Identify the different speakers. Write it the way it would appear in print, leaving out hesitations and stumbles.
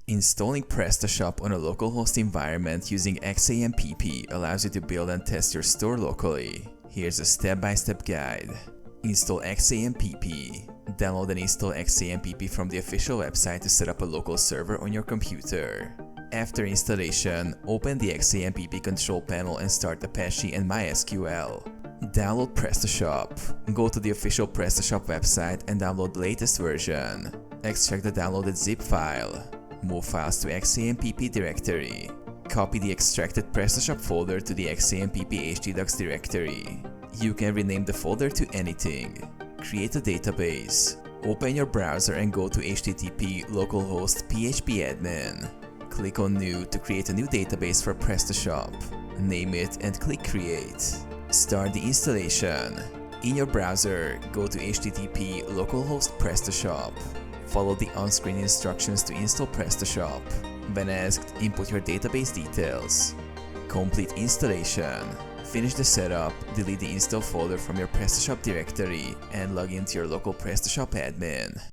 Speaker 1: Installing Prestashop on a localhost environment using XAMPP allows you to build and test your store locally. Here's a step-by-step guide. Install XAMPP. Download and install XAMPP from the official website to set up a local server on your computer. After installation, open the XAMPP control panel and start Apache and MySQL. Download Prestashop. Go to the official Prestashop website and download the latest version. Extract the downloaded zip file. Move files to XAMPP directory. Copy the extracted Prestashop folder to the XAMPP htdocs directory. You can rename the folder to anything. Create a database. Open your browser and go to http localhost php admin. Click on New to create a new database for Prestashop. Name it and click Create. Start the installation. In your browser, go to http localhost Prestashop. Follow the on-screen instructions to install Prestashop. When asked, input your database details. Complete installation. Finish the setup, delete the install folder from your Prestashop directory, and log into your local Prestashop admin.